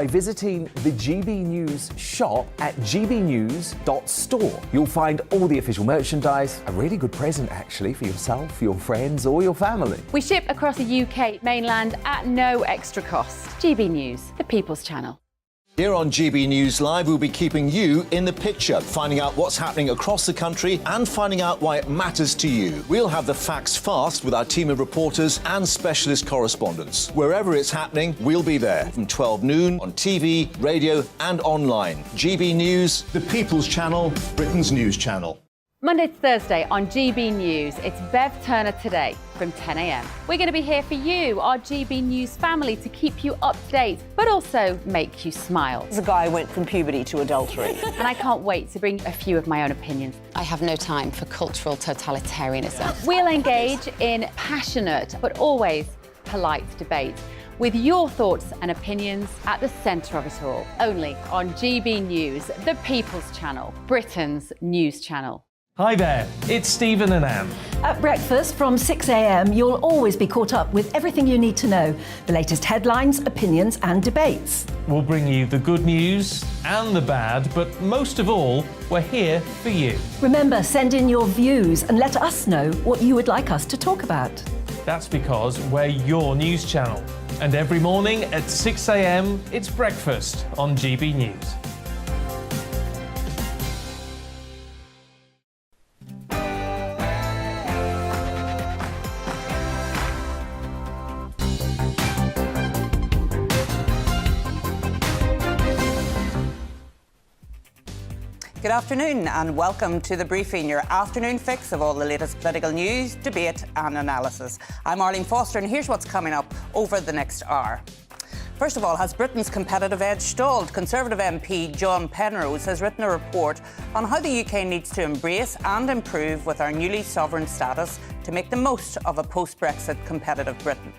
by visiting the GB News shop at gbnews.store. You'll find all the official merchandise, a really good present actually for yourself, your friends or your family. We ship across the UK mainland at no extra cost. GB News, the People's Channel. Here on GB News Live, we'll be keeping you in the picture, finding out what's happening across the country and finding out why it matters to you. We'll have the facts fast with our team of reporters and specialist correspondents. Wherever it's happening, we'll be there from 12 noon on TV, radio and online. GB News, the People's Channel, Britain's news channel. Monday to Thursday on GB News, it's Bev Turner Today from 10 a.m. We're going to be here for you, our GB News family, to keep you up to date, but also make you smile. The guy went from puberty to adultery. And I can't wait to bring a few of my own opinions. I have no time for cultural totalitarianism. We'll engage in passionate, but always polite debate, with your thoughts and opinions at the centre of it all. Only on GB News, the People's Channel, Britain's news channel. Hi there, it's Stephen and Anne. At breakfast from 6 a.m, you'll always be caught up with everything you need to know, the latest headlines, opinions and debates. We'll bring you the good news and the bad, but most of all, we're here for you. Remember, send in your views and let us know what you would like us to talk about. That's because we're your news channel. And every morning at 6 a.m, it's breakfast on GB News. Good afternoon and welcome to The Briefing, your afternoon fix of all the latest political news, debate and analysis. I'm Arlene Foster and here's what's coming up over the next hour. First of all, has Britain's competitive edge stalled? Conservative MP John Penrose has written a report on how the UK needs to embrace and improve with our newly sovereign status to make the most of a post-Brexit competitive Britain.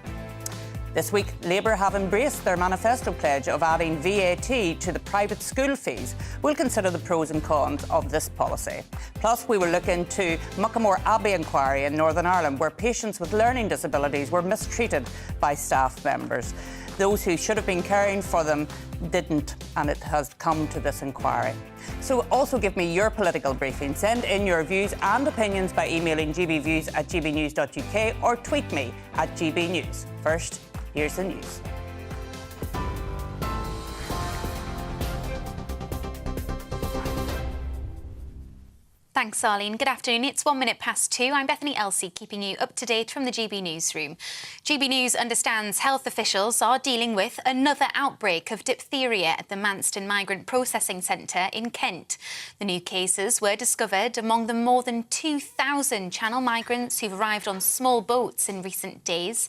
This week, Labour have embraced their manifesto pledge of adding VAT to the private school fees. We'll consider the pros and cons of this policy. Plus, we will look into Muckamore Abbey inquiry in Northern Ireland, where patients with learning disabilities were mistreated by staff members. Those who should have been caring for them didn't, and it has come to this inquiry. So also give me your political briefing. Send in your views and opinions by emailing gbviews@gbnews.uk or tweet me at gbnews. First, here's the news. Thanks, Arlene. Good afternoon. It's 1 minute past 2. I'm Bethany Elsey, keeping you up to date from the GB newsroom. GB News understands health officials are dealing with another outbreak of diphtheria at the Manston Migrant Processing Centre in Kent. The new cases were discovered among the more than 2,000 Channel migrants who've arrived on small boats in recent days.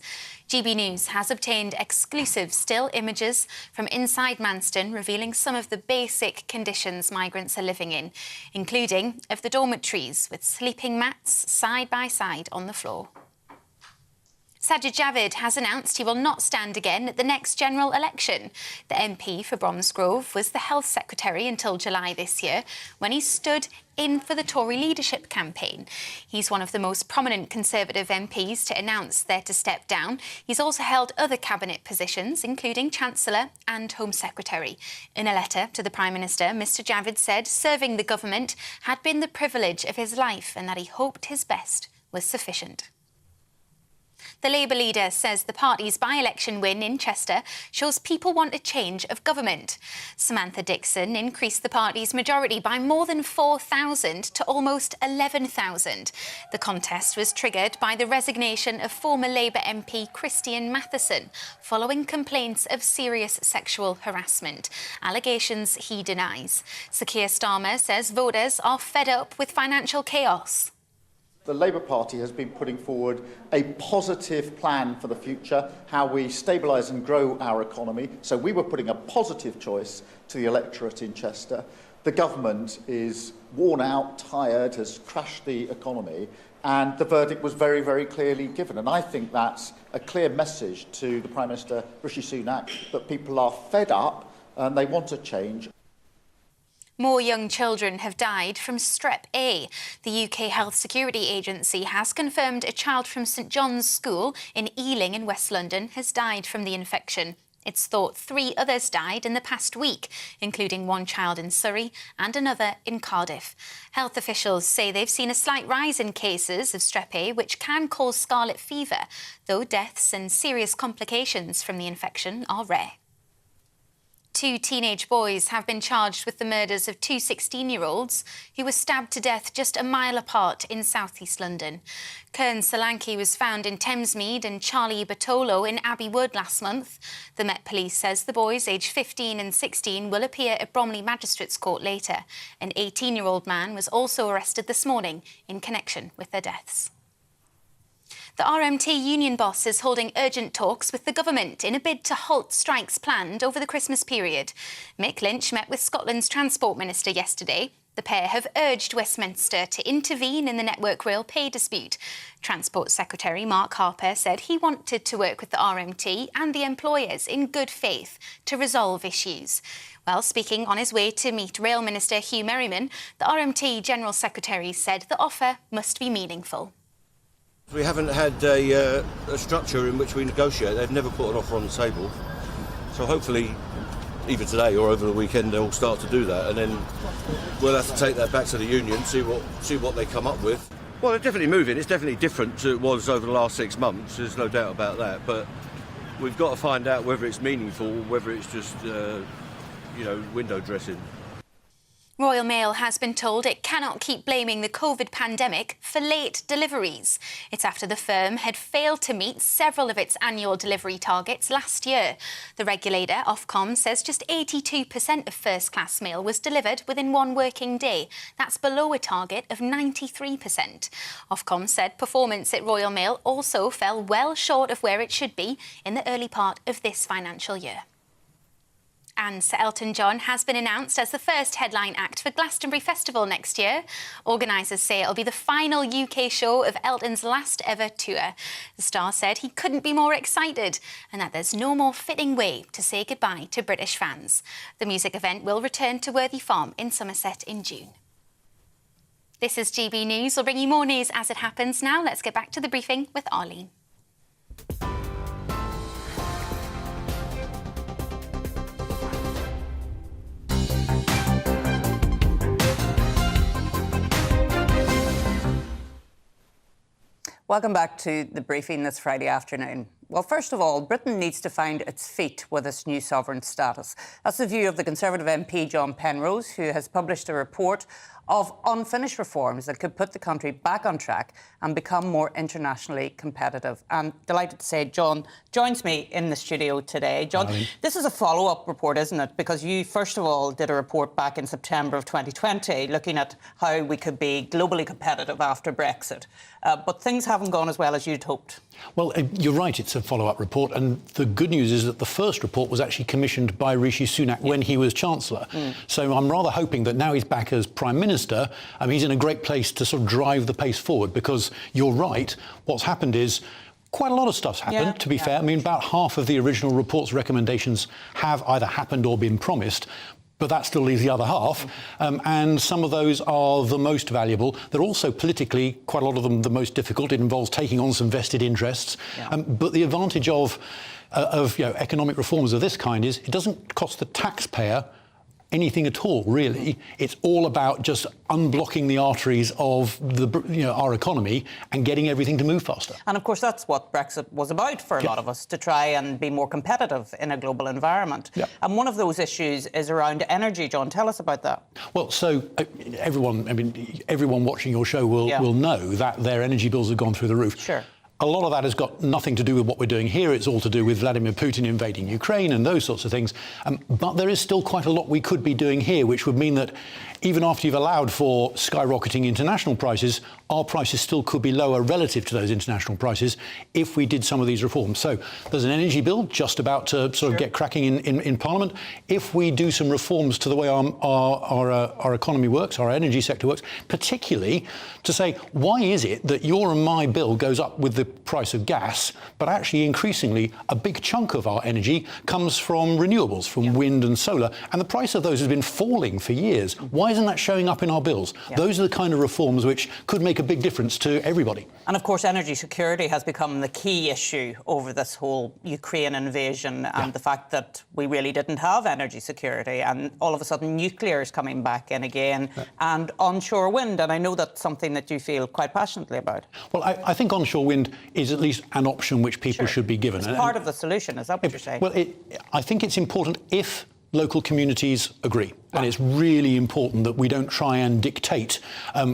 GB News has obtained exclusive still images from inside Manston revealing some of the basic conditions migrants are living in, including of the dormitories with sleeping mats side by side on the floor. Sajid Javid has announced he will not stand again at the next general election. The MP for Bromsgrove was the Health Secretary until July this year, when he stood in for the Tory leadership campaign. He's one of the most prominent Conservative MPs to announce they're to step down. He's also held other cabinet positions, including Chancellor and Home Secretary. In a letter to the Prime Minister, Mr Javid said serving the government had been the privilege of his life and that he hoped his best was sufficient. The Labour leader says the party's by-election win in Chester shows people want a change of government. Samantha Dixon increased the party's majority by more than 4,000 to almost 11,000. The contest was triggered by the resignation of former Labour MP Christian Matheson following complaints of serious sexual harassment, allegations he denies. Sir Keir Starmer says voters are fed up with financial chaos. The Labour Party has been putting forward a positive plan for the future, how we stabilise and grow our economy. So we were putting a positive choice to the electorate in Chester. The government is worn out, tired, has crashed the economy, and the verdict was very, very clearly given. And I think that's a clear message to the Prime Minister, Rishi Sunak, that people are fed up and they want a change. More young children have died from Strep A. The UK Health Security Agency has confirmed a child from St John's School in Ealing in West London has died from the infection. It's thought 3 others died in the past week, including 1 child in Surrey and another in Cardiff. Health officials say they've seen a slight rise in cases of strep A, which can cause scarlet fever, though deaths and serious complications from the infection are rare. 2 teenage boys have been charged with the murders of 2 16-year-olds who were stabbed to death just a mile apart in south-east London. Kern Solanke was found in Thamesmead and Charlie Bartolo in Abbey Wood last month. The Met Police says the boys, aged 15 and 16, will appear at Bromley Magistrates Court later. An 18-year-old man was also arrested this morning in connection with their deaths. The RMT union boss is holding urgent talks with the government in a bid to halt strikes planned over the Christmas period. Mick Lynch met with Scotland's Transport Minister yesterday. The pair have urged Westminster to intervene in the Network Rail pay dispute. Transport Secretary Mark Harper said he wanted to work with the RMT and the employers in good faith to resolve issues. While speaking on his way to meet Rail Minister Hugh Merriman, the RMT General Secretary said the offer must be meaningful. We haven't had a structure in which we negotiate. They've never put an offer on the table. So hopefully, either today or over the weekend, they'll start to do that, and then we'll have to take that back to the union, see what they come up with. Well, they're definitely moving. It's definitely different to it was over the last 6 months. There's no doubt about that. But we've got to find out whether it's meaningful, whether it's just, window dressing. Royal Mail has been told it cannot keep blaming the COVID pandemic for late deliveries. It's after the firm had failed to meet several of its annual delivery targets last year. The regulator, Ofcom, says just 82% of first-class mail was delivered within 1 working day. That's below a target of 93%. Ofcom said performance at Royal Mail also fell well short of where it should be in the early part of this financial year. And Sir Elton John has been announced as the first headline act for Glastonbury Festival next year. Organisers say it'll be the final UK show of Elton's last ever tour. The star said he couldn't be more excited and that there's no more fitting way to say goodbye to British fans. The music event will return to Worthy Farm in Somerset in June. This is GB News. We'll bring you more news as it happens now. Let's get back to the briefing with Arlene. Welcome back to the briefing this Friday afternoon. Well, first of all, Britain needs to find its feet with its new sovereign status. That's the view of the Conservative MP John Penrose, who has published a report of unfinished reforms that could put the country back on track and become more internationally competitive. And delighted to say John joins me in the studio today. John, this is a follow-up report, isn't it? Because you, first of all, did a report back in September of 2020 looking at how we could be globally competitive after Brexit. But things haven't gone as well as you'd hoped. Well, you're right, it's a follow-up report. And the good news is that the first report was actually commissioned by Rishi Sunak when he was Chancellor. So I'm rather hoping that now he's back as Prime Minister, he's in a great place to sort of drive the pace forward, because you're right, what's happened is quite a lot of stuff's happened, to be fair. About half of the original report's recommendations have either happened or been promised, but that still leaves the other half. And some of those are the most valuable. They're also politically, quite a lot of them, the most difficult. It involves taking on some vested interests. But the advantage of economic reforms of this kind is it doesn't cost the taxpayer anything at all, really. It's all about just unblocking the arteries of our economy and getting everything to move faster. And of course, that's what Brexit was about for a lot of us, to try and be more competitive in a global environment. And one of those issues is around energy. John, tell us about that. Well, so everyone watching your show will know that their energy bills have gone through the roof. Sure. A lot of that has got nothing to do with what we're doing here. It's all to do with Vladimir Putin invading Ukraine and those sorts of things. But there is still quite a lot we could be doing here, which would mean that even after you've allowed for skyrocketing international prices, our prices still could be lower relative to those international prices if we did some of these reforms. So there's an energy bill just about to sort of get cracking in Parliament. If we do some reforms to the way our economy works, our energy sector works, particularly to say, why is it that your and my bill goes up with the price of gas, but actually increasingly a big chunk of our energy comes from renewables, from wind and solar, and the price of those has been falling for years. Why isn't that showing up in our bills? Those are the kind of reforms which could make a big difference to everybody. And of course, energy security has become the key issue over this whole Ukraine invasion and the fact that we really didn't have energy security, and all of a sudden nuclear is coming back in again, and onshore wind. And I know that's something that you feel quite passionately about. Well, I think onshore wind is at least an option which people should be given. It's part of the solution, is that what you're saying? Well, I think it's important if local communities agree. And it's really important that we don't try and dictate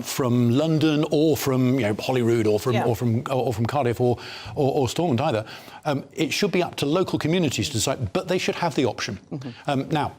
from London or from Holyrood or from Cardiff or Stormont either. It should be up to local communities to decide, but they should have the option. Now,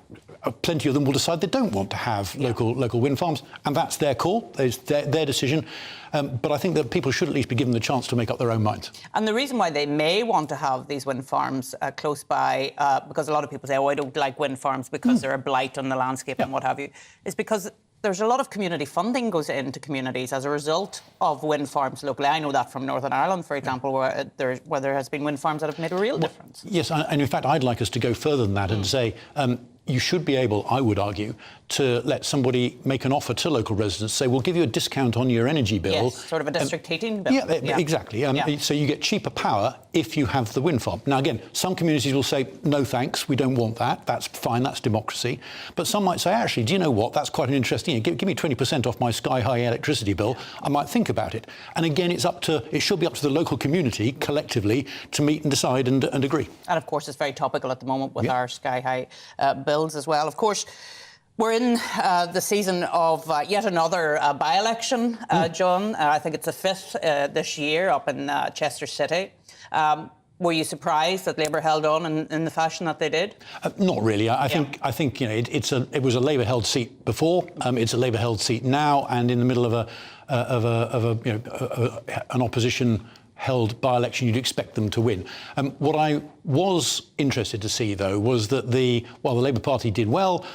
plenty of them will decide they don't want to have local wind farms, and that's their call, it's their decision. But I think that people should at least be given the chance to make up their own minds. And the reason why they may want to have these wind farms close by, because a lot of people say, oh, I don't like wind farms because they're a blight on the landscape and what have you, is because there's a lot of community funding goes into communities as a result of wind farms locally. I know that from Northern Ireland, for example, where there has been wind farms that have made a real difference. Yes, and in fact, I'd like us to go further than that and say you should be able, I would argue, to let somebody make an offer to local residents, say, we'll give you a discount on your energy bill. Yes, sort of a district heating bill. Yeah, exactly. So you get cheaper power if you have the wind farm. Now, again, some communities will say, no thanks, we don't want that. That's fine, that's democracy. But some might say, actually, do you know what? That's quite an interesting, give me 20% off my sky-high electricity bill. I might think about it. And again, it should be up to the local community, collectively, to meet and decide and agree. And of course, it's very topical at the moment with our sky-high bills as well. Of course, we're in the season of yet another by-election, John. I think it's the fifth this year up in Chester City. Were you surprised that Labour held on in the fashion that they did? Not really. I think it was a Labour-held seat before. It's a Labour-held seat now, and in the middle of an opposition held by-election, you'd expect them to win. What I was interested to see, though, was that while the Labour Party did well,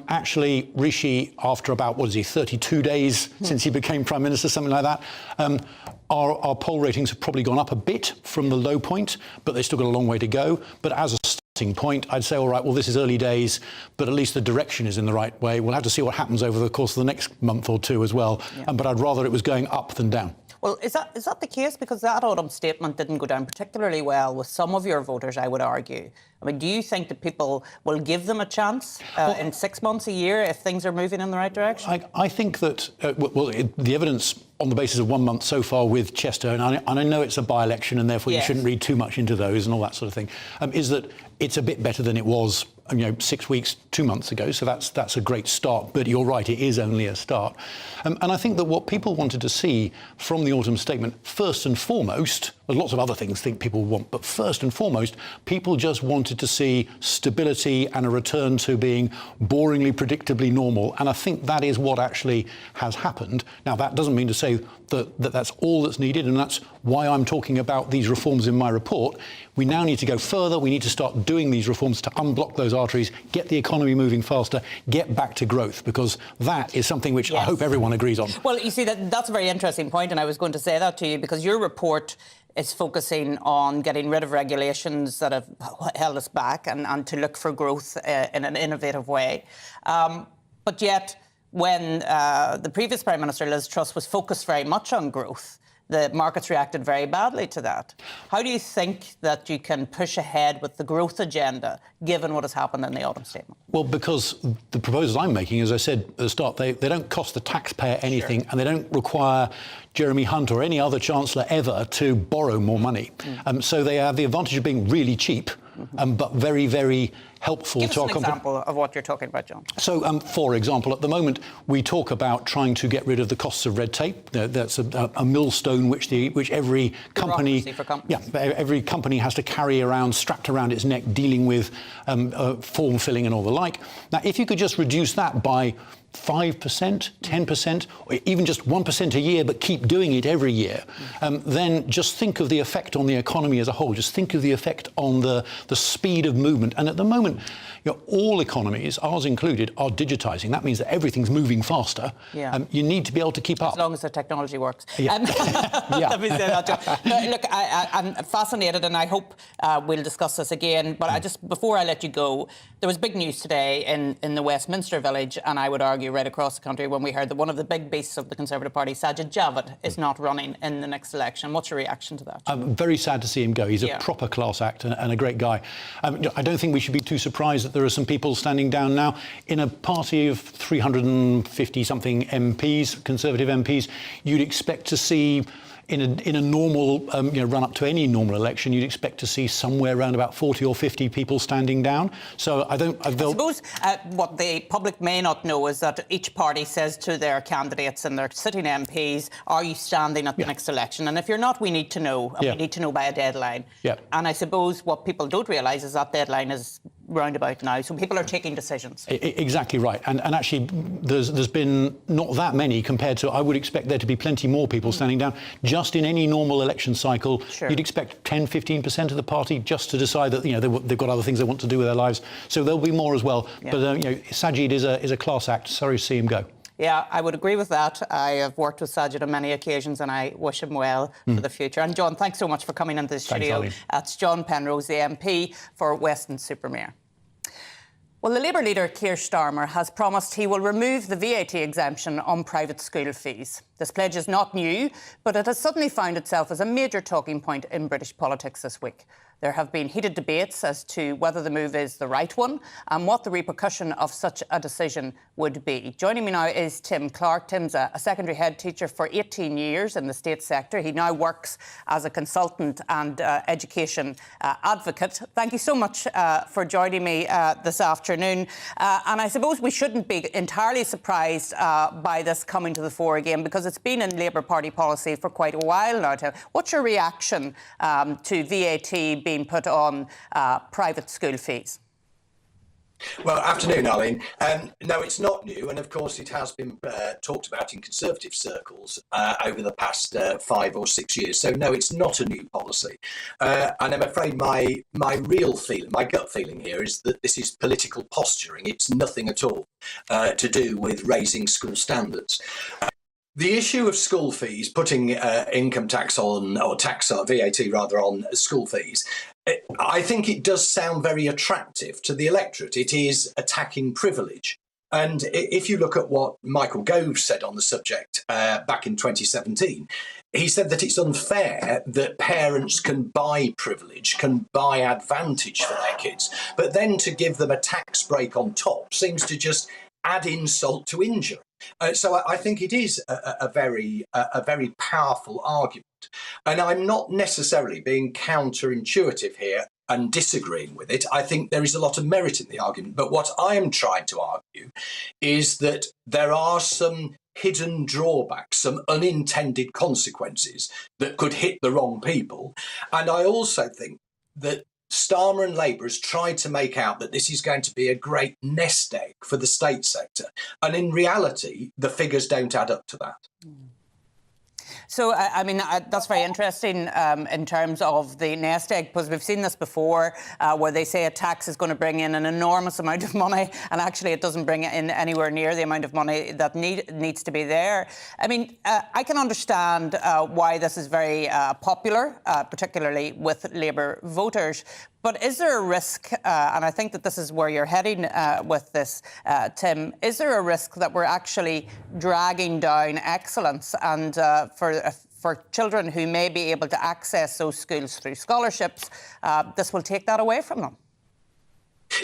actually Rishi, after about, 32 days since he became Prime Minister, something like that, our poll ratings have probably gone up a bit from the low point, but they've still got a long way to go. But as a starting point, I'd say, all right, well, this is early days, but at least the direction is in the right way. We'll have to see what happens over the course of the next month or two as well. But I'd rather it was going up than down. Well, is that the case? Because that autumn statement didn't go down particularly well with some of your voters, I would argue. I mean, do you think that people will give them a chance in 6 months, a year, if things are moving in the right direction? I think that, the evidence on the basis of 1 month so far with Chester, and I know it's a by-election and therefore you shouldn't read too much into those and all that sort of thing, is that it's a bit better than it was 6 weeks, 2 months ago, so that's a great start. But you're right, it is only a start. And I think that what people wanted to see from the autumn statement, first and foremost, there's lots of other things people want, but first and foremost, people just wanted to see stability and a return to being boringly, predictably normal. And I think that is what actually has happened. Now, that doesn't mean to say that that's all that's needed, and that's why I'm talking about these reforms in my report. We now need to go further. We need to start doing these reforms to unblock those arteries, get the economy moving faster, get back to growth, because that is something which I hope everyone agrees on. Well, you see, that's a very interesting point, and I was going to say that to you, because your report is focusing on getting rid of regulations that have held us back and to look for growth in an innovative way. But yet, when the previous Prime Minister, Liz Truss, was focused very much on growth, the markets reacted very badly to that. How do you think that you can push ahead with the growth agenda, given what has happened in the autumn statement? Well, because the proposals I'm making, as I said at the start, they don't cost the taxpayer anything, and they don't require Jeremy Hunt or any other Chancellor ever to borrow more money. So they have the advantage of being really cheap, but very, very helpful to our Give us an example of what you're talking about, John. So, for example, at the moment, we talk about trying to get rid of the costs of red tape. That's a millstone which every company, every company has to carry around, strapped around its neck, dealing with form filling and all the like. Now, if you could just reduce that by 5%, 10%, or even just 1% a year, but keep doing it every year, then just think of the effect on the economy as a whole. Just think of the effect on the speed of movement. And at the moment, all economies, ours included, are digitising. That means that everything's moving faster. Yeah. You need to be able to keep up. As long as the technology works. Yeah. Let me say that, John. No, look, I'm fascinated, and I hope we'll discuss this again. But before I let you go, there was big news today in the Westminster Village, and I would argue right across the country, when we heard that one of the big beasts of the Conservative Party, Sajid Javid, is not running in the next election. What's your reaction to that? I'm very sad to see him go. He's a proper class act and a great guy. I don't think we should be too surprised that there are some people standing down now. In a party of 350-something MPs, Conservative MPs, you'd expect to see, in a normal, run up to any normal election, you'd expect to see somewhere around about 40 or 50 people standing down. So I suppose what the public may not know is that each party says to their candidates and their sitting MPs, are you standing at the next election? And if you're not, we need to know. And we need to know by a deadline. And I suppose what people don't realise is that deadline is roundabout now, so people are taking decisions. Exactly right, and actually there's been not that many compared to, I would expect there to be plenty more people standing down. Just in any normal election cycle, you'd expect 10-15% of the party just to decide that they've got other things they want to do with their lives, so there'll be more as well. But Sajid is a class act. Sorry to see him go. Yeah, I would agree with that. I have worked with Sajid on many occasions, and I wish him well for the future. And John, thanks so much for coming into the studio. That's John Penrose, the MP for Weston-super-Mare. Well, the Labour leader, Keir Starmer, has promised he will remove the VAT exemption on private school fees. This pledge is not new, but it has suddenly found itself as a major talking point in British politics this week. There have been heated debates as to whether the move is the right one and what the repercussion of such a decision would be. Joining me now is Tim Clark. Tim's a secondary head teacher for 18 years in the state sector. He now works as a consultant and education advocate. Thank you so much for joining me this afternoon. And I suppose we shouldn't be entirely surprised by this coming to the fore again, because it's been in Labour Party policy for quite a while now. What's your reaction to VAT being put on private school fees? Well, afternoon, Arlene. No, it's not new, and of course it has been talked about in Conservative circles over the past 5 or 6 years. So no, it's not a new policy. And I'm afraid my real feeling, my gut feeling here is that this is political posturing. It's nothing at all to do with raising school standards. The issue of school fees, putting income tax on, or VAT rather, on school fees, I think it does sound very attractive to the electorate. It is attacking privilege. And if you look at what Michael Gove said on the subject back in 2017, he said that it's unfair that parents can buy privilege, can buy advantage for their kids, but then to give them a tax break on top seems to just add insult to injury. So I think it is a very powerful argument. And I'm not necessarily being counterintuitive here and disagreeing with it. I think there is a lot of merit in the argument. But what I am trying to argue is that there are some hidden drawbacks, some unintended consequences that could hit the wrong people. And I also think that Starmer and Labour has tried to make out that this is going to be a great nest egg for the state sector. And in reality, the figures don't add up to that. So, I mean, that's very interesting in terms of the nest egg, because we've seen this before where they say a tax is going to bring in an enormous amount of money, and actually it doesn't bring in anywhere near the amount of money that needs to be there. I mean, I can understand why this is very popular, particularly with Labour voters. But is there a risk, and I think that this is where you're heading with this, Tim, is there a risk that we're actually dragging down excellence, and for children who may be able to access those schools through scholarships, this will take that away from them?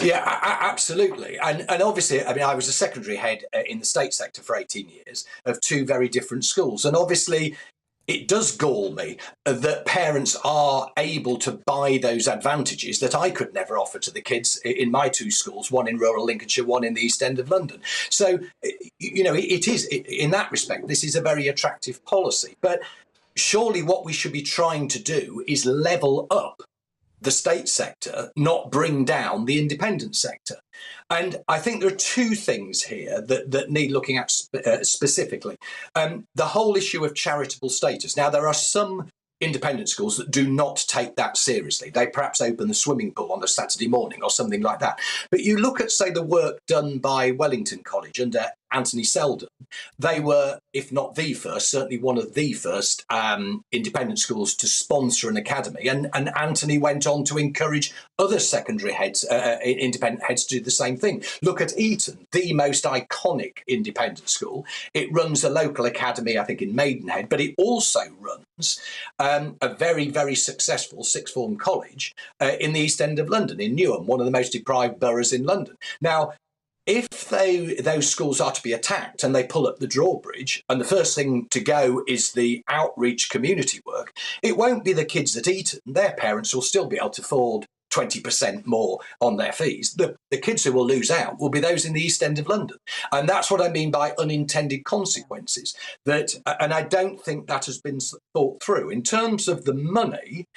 Yeah, absolutely. And obviously, I mean, I was a secondary head in the state sector for 18 years of 2 very different schools. And obviously, it does gall me that parents are able to buy those advantages that I could never offer to the kids in my 2 schools, one in rural Lincolnshire, one in the East End of London. So, it is, in that respect, this is a very attractive policy. But surely what we should be trying to do is level up the state sector, not bring down the independent sector. And I think there are 2 things here that need looking at specifically. The whole issue of charitable status. Now, there are some independent schools that do not take that seriously. They perhaps open the swimming pool on a Saturday morning or something like that. But you look at, say, the work done by Wellington College under Anthony Selden. They were, if not the first, certainly one of the first independent schools to sponsor an academy. And Anthony went on to encourage other secondary heads, independent heads, to do the same thing. Look at Eton, the most iconic independent school. It runs a local academy, I think, in Maidenhead, but it also runs a very, very successful sixth form college in the East End of London, in Newham, one of the most deprived boroughs in London. Now, if those schools are to be attacked and they pull up the drawbridge, and the first thing to go is the outreach community work, it won't be the kids at Eton. Their parents will still be able to afford 20% more on their fees. The kids who will lose out will be those in the East End of London. And that's what I mean by unintended consequences. And I don't think that has been thought through. In terms of the money,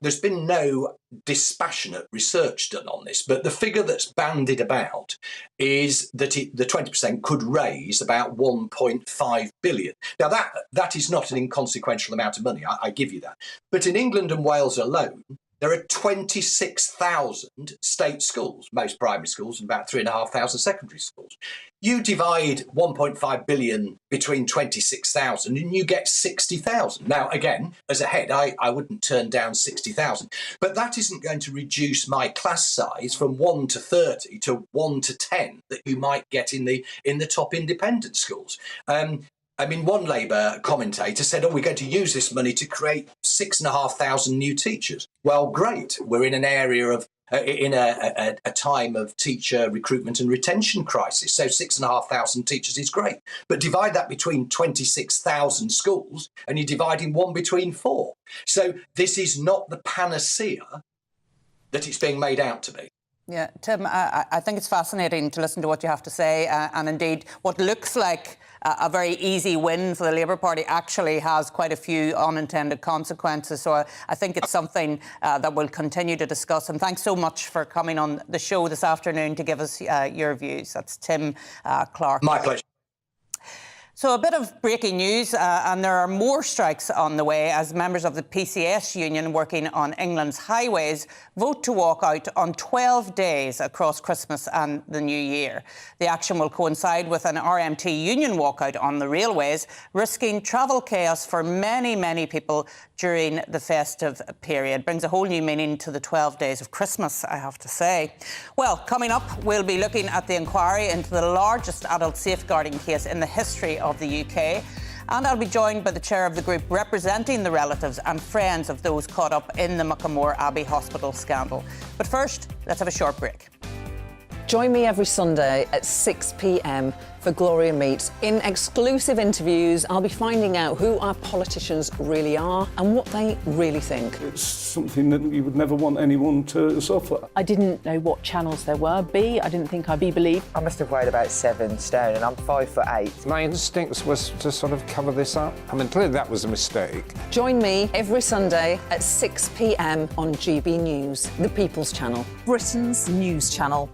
there's been no dispassionate research done on this, but the figure that's bandied about is that the 20% could raise about 1.5 billion. Now, that is not an inconsequential amount of money, I give you that. But in England and Wales alone, there are 26,000 state schools, most primary schools, and about 3,500 secondary schools. You divide 1.5 billion between 26,000 and you get 60,000. Now, again, as a head, I wouldn't turn down 60,000, but that isn't going to reduce my class size from 1 to 30 to 1 to 10 that you might get in the top independent schools. I mean, one Labour commentator said, we're going to use this money to create 6,500 new teachers. Well, great. We're in an area of, in a time of teacher recruitment and retention crisis. So 6,500 teachers is great. But divide that between 26,000 schools and you're dividing one between 4. So this is not the panacea that it's being made out to be. Yeah, Tim, I think it's fascinating to listen to what you have to say. And indeed, what looks like a very easy win for the Labour Party actually has quite a few unintended consequences. So I think it's something that we'll continue to discuss. And thanks so much for coming on the show this afternoon to give us your views. That's Tim Clark. My pleasure. So a bit of breaking news, and there are more strikes on the way as members of the PCS union working on England's highways vote to walk out on 12 days across Christmas and the New Year. The action will coincide with an RMT union walkout on the railways, risking travel chaos for many, many people during the festive period. Brings a whole new meaning to the 12 days of Christmas, I have to say. Well, coming up, we'll be looking at the inquiry into the largest adult safeguarding case in the history of the UK. And I'll be joined by the chair of the group representing the relatives and friends of those caught up in the Muckamore Abbey Hospital scandal. But first, let's have a short break. Join me every Sunday at 6 p.m. for Gloria Meets. In exclusive interviews, I'll be finding out who our politicians really are and what they really think. It's something that you would never want anyone to suffer. I didn't know what channels there were. I didn't think I'd be believed. I must have weighed about 7 stone and I'm 5'8". My instincts was to sort of cover this up. I mean, clearly that was a mistake. Join me every Sunday at 6 p.m. on GB News, the People's Channel. Britain's news channel.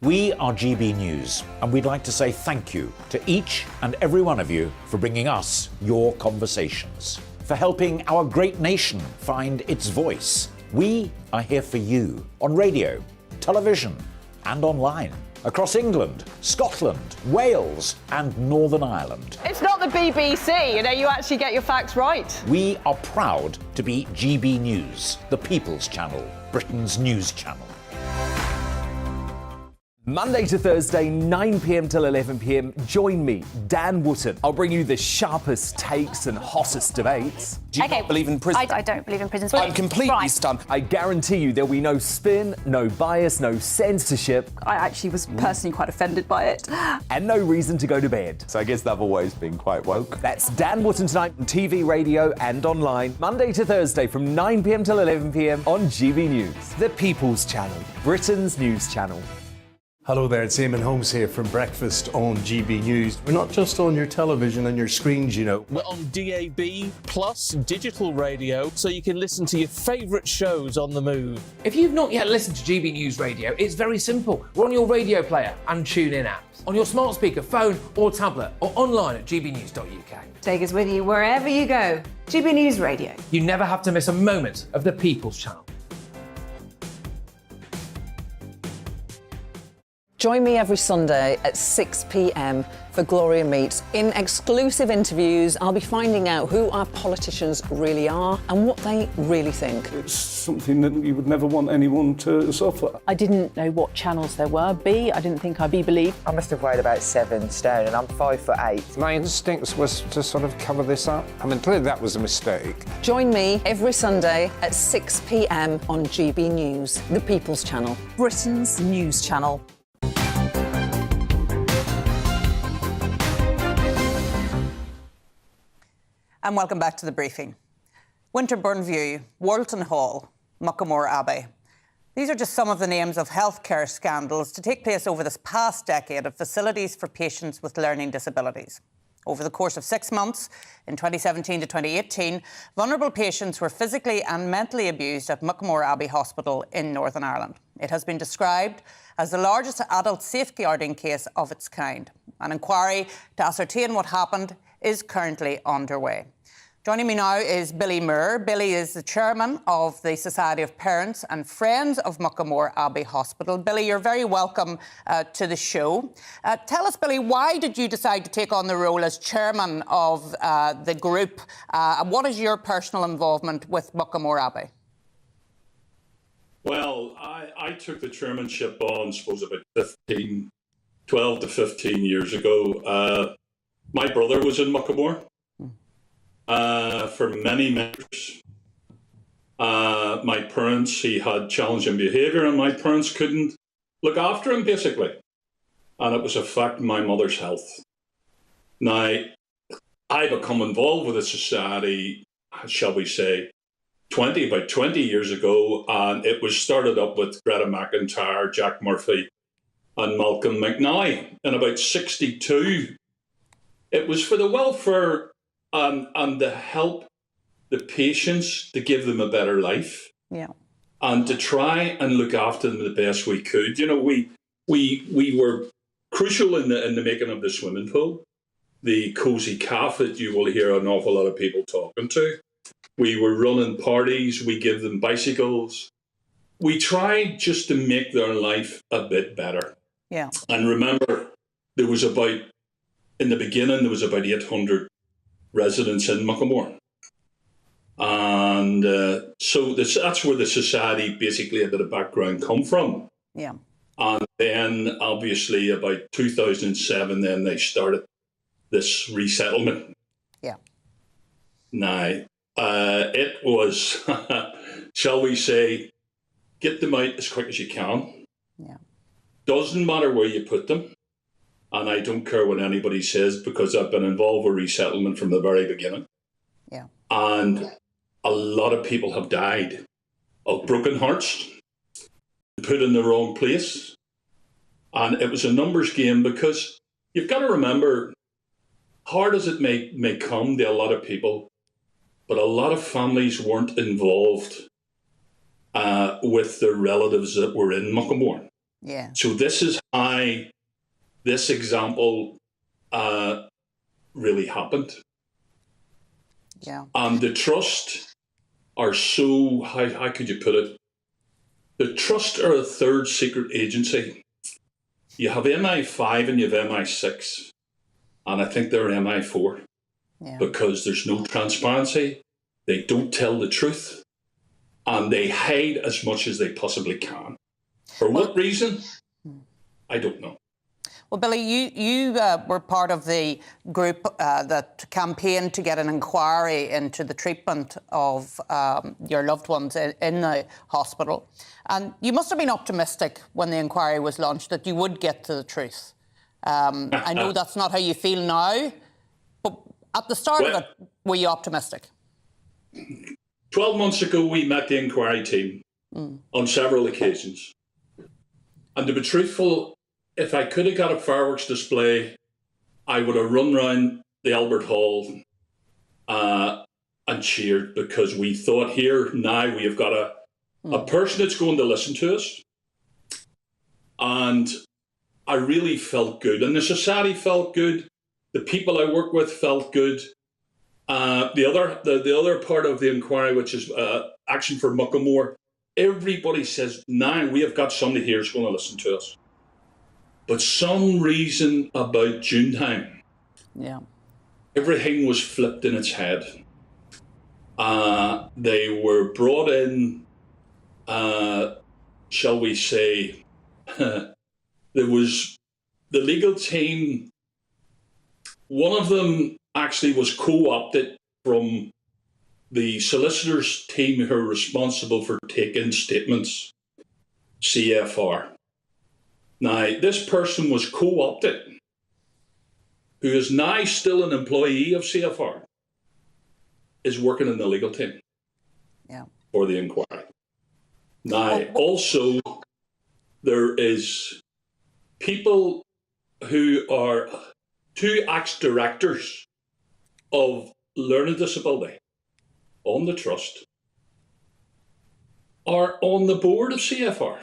We are GB News, and we'd like to say thank you to each and every one of you for bringing us your conversations, for helping our great nation find its voice. We are here for you on radio, television, and online, across England, Scotland, Wales, and Northern Ireland. It's not the BBC, you actually get your facts right. We are proud to be GB News, the People's Channel, Britain's news channel. Monday to Thursday, 9 p.m. till 11 p.m. Join me, Dan Wootton. I'll bring you the sharpest takes and hottest debates. Do you not believe in prison? I don't believe in prison. I'm completely stunned. I guarantee you there'll be no spin, no bias, no censorship. I actually was personally quite offended by it. And no reason to go to bed. So I guess they've always been quite woke. That's Dan Wootton tonight on TV, radio and online. Monday to Thursday from 9 p.m. till 11 p.m. on GB News. The People's Channel, Britain's news channel. Hello there, it's Eamon Holmes here from Breakfast on GB News. We're not just on your television and your screens, you know. We're on DAB plus digital radio, so you can listen to your favourite shows on the move. If you've not yet listened to GB News Radio, it's very simple. We're on your radio player and tune-in apps, on your smart speaker, phone or tablet, or online at gbnews.uk. Take us with you wherever you go. GB News Radio. You never have to miss a moment of the People's Channel. Join me every Sunday at 6 p.m. for Gloria Meets. In exclusive interviews, I'll be finding out who our politicians really are and what they really think. It's something that you would never want anyone to suffer. I didn't know what channels there were. B, I didn't think I'd be believed. I must have weighed about 7 stone and I'm 5'8". My instincts was to sort of cover this up. I mean, clearly that was a mistake. Join me every Sunday at 6 p.m. on GB News, the People's Channel. Britain's news channel. And welcome back to the briefing. Winterbourne View, Walton Hall, Muckamore Abbey. These are just some of the names of healthcare scandals to take place over this past decade at facilities for patients with learning disabilities. Over the course of 6 months, in 2017 to 2018, vulnerable patients were physically and mentally abused at Muckamore Abbey Hospital in Northern Ireland. It has been described as the largest adult safeguarding case of its kind. An inquiry to ascertain what happened is currently underway. Joining me now is Billy Moore. Billy is the chairman of the Society of Parents and Friends of Muckamore Abbey Hospital. Billy, you're very welcome to the show. Tell us, Billy, why did you decide to take on the role as chairman of the group? And what is your personal involvement with Muckamore Abbey? Well, I took the chairmanship on, I suppose, about 12 to 15 years ago. My brother was in Muckamore for many years. My parents, he had challenging behaviour and my parents couldn't look after him, basically. And it was affecting my mother's health. Now, I become involved with the society, shall we say, about 20 years ago, and it was started up with Greta McIntyre, Jack Murphy and Malcolm McNally. In about 62, it was for the welfare and to help the patients to give them a better life. Yeah. And to try and look after them the best we could. You know, we were crucial in the making of the swimming pool, the cosy calf that you will hear an awful lot of people talking to. We were running parties, we give them bicycles. We tried just to make their life a bit better. Yeah. And remember, in the beginning, there was about 800 residents in Muckamore. And so that's where the society, basically a bit of background, come from. Yeah. And then, obviously, about 2007, then they started this resettlement. Yeah. Now, it was, shall we say, get them out as quick as you can. Yeah. Doesn't matter where you put them. And I don't care what anybody says because I've been involved with resettlement from the very beginning. Yeah. And a lot of people have died of broken hearts, put in the wrong place. And it was a numbers game because you've got to remember, hard as it may come to a lot of people, but a lot of families weren't involved with their relatives that were in Muckamore. Yeah. So this is how this example really happened. Yeah. And the trust are so, how could you put it? The trust are a third secret agency. You have MI5 and you have MI6. And I think they're MI4. Yeah. Because there's no transparency. They don't tell the truth. And they hide as much as they possibly can. For what reason? I don't know. Well, Billy, you were part of the group that campaigned to get an inquiry into the treatment of your loved ones in the hospital. And you must have been optimistic when the inquiry was launched that you would get to the truth. I know that's not how you feel now, but at the start of it, were you optimistic? 12 months ago, we met the inquiry team on several occasions. And to be truthful, if I could have got a fireworks display, I would have run round the Albert Hall and cheered, because we thought, here now we have got a person that's going to listen to us. And I really felt good, and the society felt good. The people I work with felt good. The other part of the inquiry, which is Action for Muckamore, everybody says, now we have got somebody here who's going to listen to us. But some reason about June time, everything was flipped in its head. They were brought in, shall we say, there was the legal team. One of them actually was co-opted from the solicitors team who are responsible for taking statements, CFR. Now, this person was co-opted, who is now still an employee of CFR, is working in the legal team for the inquiry. Now, also, there is people who are two ex-directors of learning disability on the trust are on the board of CFR.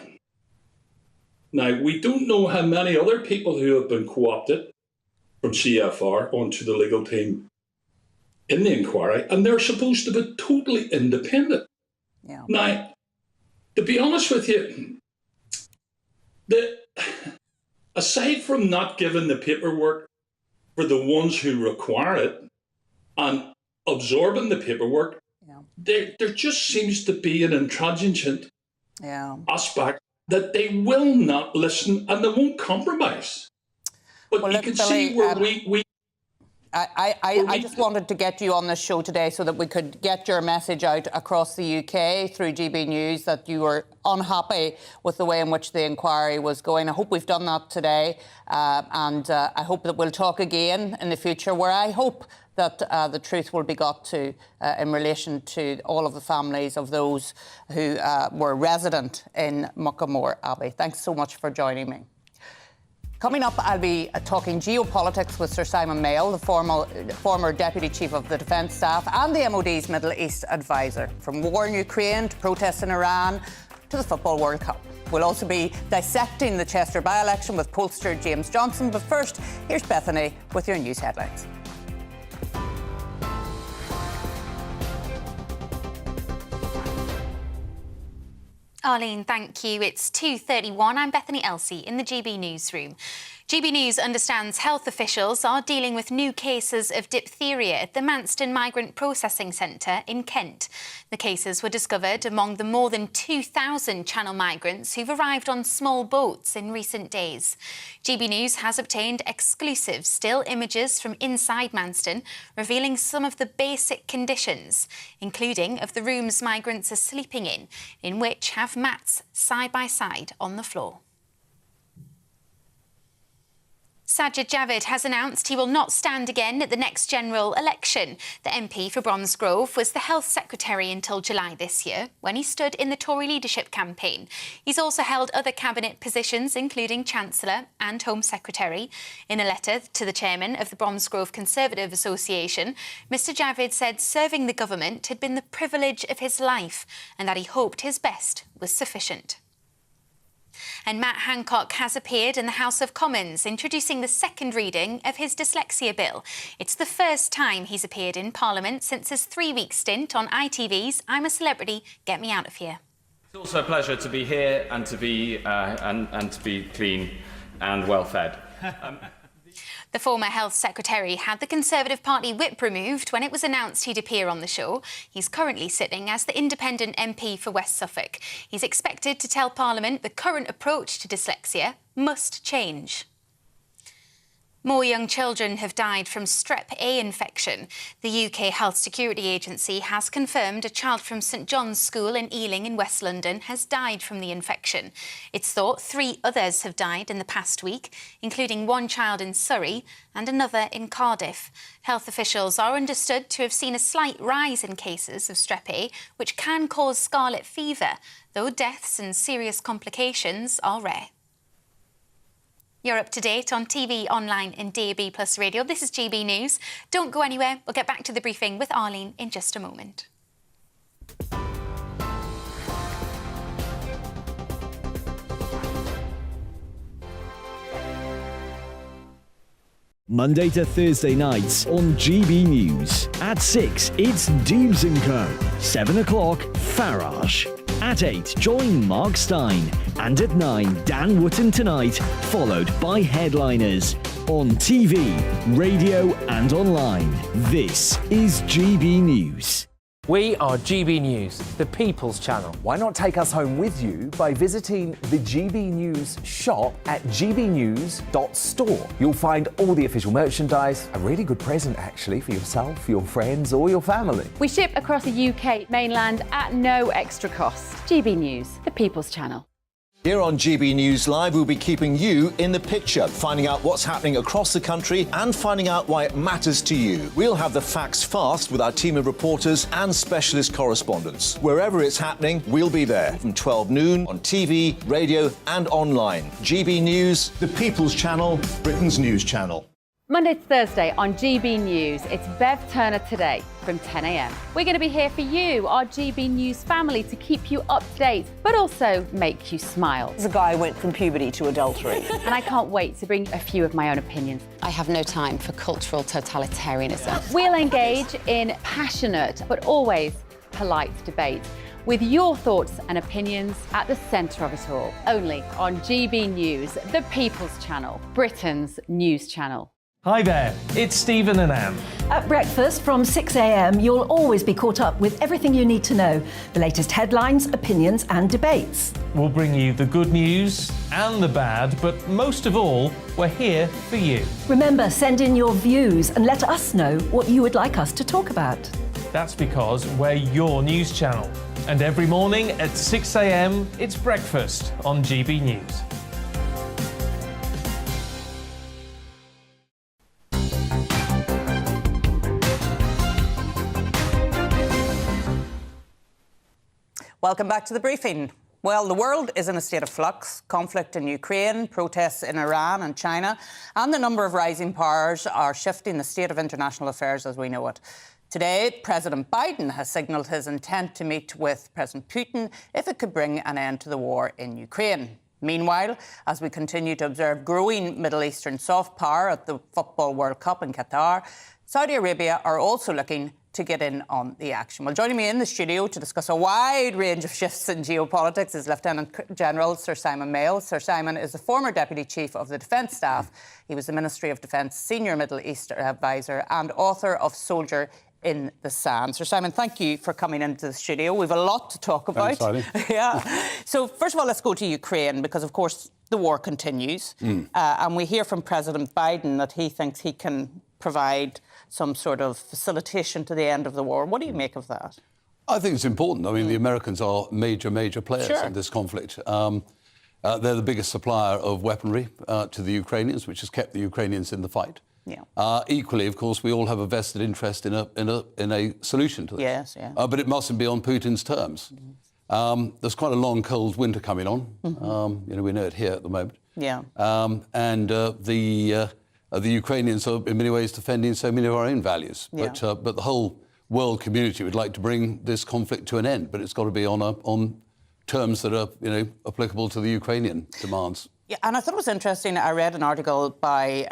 Now, we don't know how many other people who have been co-opted from CFR onto the legal team in the inquiry, and they're supposed to be totally independent. Now, to be honest with you, aside from not giving the paperwork for the ones who require it and absorbing the paperwork, there just seems to be an intransigent aspect that they will not listen and they won't compromise. But you can see where I just wanted to get you on this show today so that we could get your message out across the UK through GB News that you were unhappy with the way in which the inquiry was going. I hope we've done that today, and I hope that we'll talk again in the future, where I hope that the truth will be got to in relation to all of the families of those who were resident in Muckamore Abbey. Thanks so much for joining me. Coming up, I'll be talking geopolitics with Sir Simon Mail, the former Deputy Chief of the Defence Staff and the MOD's Middle East advisor. From war in Ukraine to protests in Iran to the Football World Cup. We'll also be dissecting the Chester by-election with pollster James Johnson. But first, here's Bethany with your news headlines. Arlene, thank you. It's 2:31. I'm Bethany Elsey in the GB Newsroom. GB News understands health officials are dealing with new cases of diphtheria at the Manston Migrant Processing Centre in Kent. The cases were discovered among the more than 2,000 Channel migrants who've arrived on small boats in recent days. GB News has obtained exclusive still images from inside Manston, revealing some of the basic conditions, including of the rooms migrants are sleeping in which have mats side by side on the floor. Sajid Javid has announced he will not stand again at the next general election. The MP for Bromsgrove was the Health Secretary until July this year, when he stood in the Tory leadership campaign. He's also held other cabinet positions, including Chancellor and Home Secretary. In a letter to the chairman of the Bromsgrove Conservative Association, Mr Javid said serving the government had been the privilege of his life and that he hoped his best was sufficient. And Matt Hancock has appeared in the House of Commons, introducing the second reading of his dyslexia bill. It's the first time he's appeared in Parliament since his 3-week stint on ITV's I'm a Celebrity, Get Me Out of Here. It's also a pleasure to be here and to be clean and well fed. The former Health Secretary had the Conservative Party whip removed when it was announced he'd appear on the show. He's currently sitting as the independent MP for West Suffolk. He's expected to tell Parliament the current approach to dyslexia must change. More young children have died from Strep A infection. The UK Health Security Agency has confirmed a child from St John's School in Ealing in West London has died from the infection. It's thought 3 others have died in the past week, including 1 child in Surrey and another in Cardiff. Health officials are understood to have seen a slight rise in cases of Strep A, which can cause scarlet fever, though deaths and serious complications are rare. You're up to date on TV, online and DAB Plus radio. This is GB News. Don't go anywhere. We'll get back to the briefing with Arlene in just a moment. Monday to Thursday nights on GB News. At 6, it's Dubes & Co. 7 o'clock, Farage. At 8, join Mark Stein. And at 9, Dan Wootton Tonight, followed by Headliners. On TV, radio and online. This is GB News. We are GB News, the People's Channel. Why not take us home with you by visiting the GB News shop at gbnews.store. You'll find all the official merchandise, a really good present actually for yourself, your friends or your family. We ship across the UK mainland at no extra cost. GB News, the People's Channel. Here on GB News Live, we'll be keeping you in the picture, finding out what's happening across the country and finding out why it matters to you. We'll have the facts fast with our team of reporters and specialist correspondents. Wherever it's happening, we'll be there from 12 noon on TV, radio and online. GB News, the People's Channel, Britain's news channel. Monday to Thursday on GB News, it's Bev Turner Today from 10 a.m. We're going to be here for you, our GB News family, to keep you up to date, but also make you smile. The guy went from puberty to adultery. And I can't wait to bring a few of my own opinions. I have no time for cultural totalitarianism. We'll engage in passionate, but always polite debate, with your thoughts and opinions at the centre of it all. Only on GB News, the People's Channel, Britain's news channel. Hi there, it's Stephen and Anne. At breakfast from 6 a.m, you'll always be caught up with everything you need to know, the latest headlines, opinions and debates. We'll bring you the good news and the bad, but most of all, we're here for you. Remember, send in your views and let us know what you would like us to talk about. That's because we're your news channel. And every morning at 6 a.m, it's breakfast on GB News. Welcome back to the briefing. Well, the world is in a state of flux. Conflict in Ukraine, protests in Iran and China, and the number of rising powers are shifting the state of international affairs as we know it. Today, President Biden has signalled his intent to meet with President Putin if it could bring an end to the war in Ukraine. Meanwhile, as we continue to observe growing Middle Eastern soft power at the Football World Cup in Qatar, Saudi Arabia are also looking to get in on the action. Well, joining me in the studio to discuss a wide range of shifts in geopolitics is Lieutenant General Sir Simon Mayo. Sir Simon is the former Deputy Chief of the Defence Staff. He was the Ministry of Defence Senior Middle East Advisor and author of Soldier in the Sand. Sir Simon, thank you for coming into the studio. We've a lot to talk about. Thanks, Yeah. So first of all, let's go to Ukraine because, of course, the war continues. And we hear from President Biden that he thinks he can provide some sort of facilitation to the end of the war. What do you make of that? I think it's important. I mean, the Americans are major players in this conflict. They're the biggest supplier of weaponry to the Ukrainians, which has kept the Ukrainians in the fight. Yeah. Equally, of course, we all have a vested interest in a solution to this. Yes, yeah. But it mustn't be on Putin's terms. There's quite a long, cold winter coming on. We know it here at the moment. Yeah. The Ukrainians are in many ways defending so many of our own values. Yeah. But the whole world community would like to bring this conflict to an end. But it's got to be on terms that are applicable to the Ukrainian demands. Yeah, and I thought it was interesting. I read an article by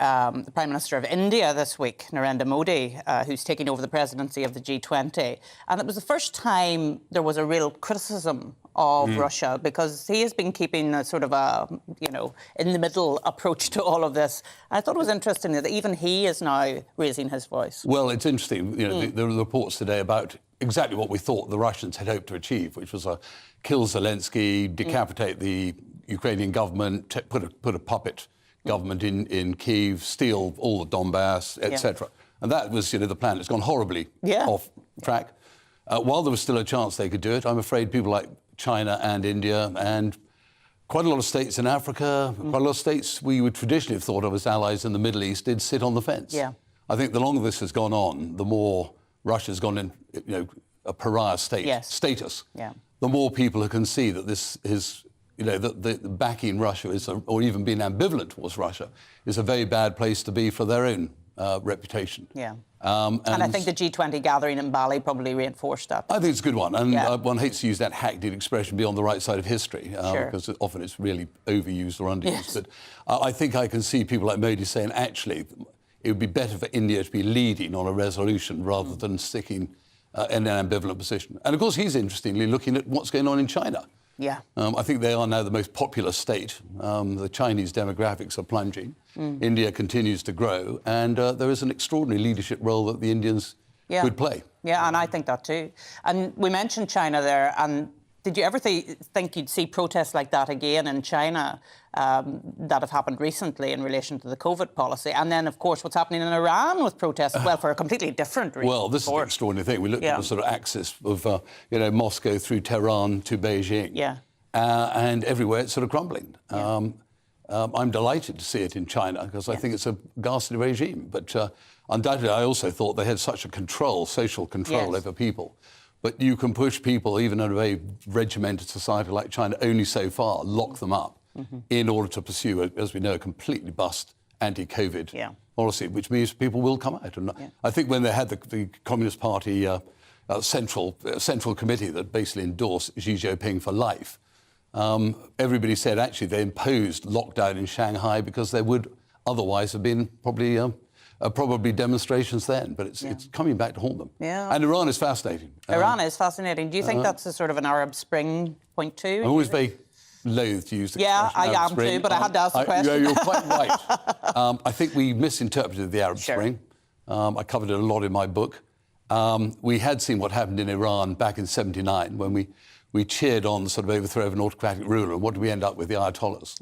the Prime Minister of India this week, Narendra Modi, who's taking over the presidency of the G20. And it was the first time there was a real criticism of Russia, because he has been keeping a sort of a, in the middle approach to all of this. I thought it was interesting that even he is now raising his voice. Well, it's interesting. There are reports today about exactly what we thought the Russians had hoped to achieve, which was kill Zelensky, decapitate the Ukrainian government, put a puppet government in Kyiv, steal all the Donbass, etc. And that was, the plan. It's gone horribly off track. While there was still a chance they could do it, I'm afraid people like China and India and quite a lot of states in Africa, quite a lot of states we would traditionally have thought of as allies in the Middle East did sit on the fence. Yeah. I think the longer this has gone on, the more Russia's gone in, a pariah status. Yeah. The more people who can see that this is the backing Russia or even being ambivalent towards Russia is a very bad place to be for their own reputation. Yeah. And I think the G20 gathering in Bali probably reinforced that. I think it's a good one. And one hates to use that hackneyed expression, be on the right side of history, because often it's really overused or underused. But I think I can see people like Modi saying, actually, it would be better for India to be leading on a resolution rather than sticking in an ambivalent position. And, of course, he's interestingly looking at what's going on in China. Yeah. I think they are now the most populous state. The Chinese demographics are plunging. India continues to grow. And there is an extraordinary leadership role that the Indians could play. Yeah, and I think that too. And we mentioned China there. And did you ever think you'd see protests like that again in China that have happened recently in relation to the COVID policy? And then, of course, what's happening in Iran with protests as well for a completely different reason. Well, this is an extraordinary thing. We looked at the sort of axis of, Moscow through Tehran to Beijing. Yeah. And everywhere it's sort of crumbling. I'm delighted to see it in China because I think it's a ghastly regime. But undoubtedly, I also thought they had such a social control over people. But you can push people, even in a very regimented society like China, only so far, lock them up in order to pursue, as we know, a completely bust anti-COVID policy, which means people will come out. And I think when they had the Communist Party central committee that basically endorsed Xi Jinping for life, everybody said actually they imposed lockdown in Shanghai because there would otherwise have been probably demonstrations then, but it's coming back to haunt them. Yeah. And Iran is fascinating. Iran is fascinating. Do you think that's a sort of an Arab Spring point too? I'm always very loath to use the expression I Arab am Spring. too, but I had to ask the question. You're quite right. I think we misinterpreted the Arab Spring. I covered it a lot in my book. We had seen what happened in Iran back in '79 when we cheered on the sort of overthrow of an autocratic ruler. And what did we end up with? The Ayatollahs.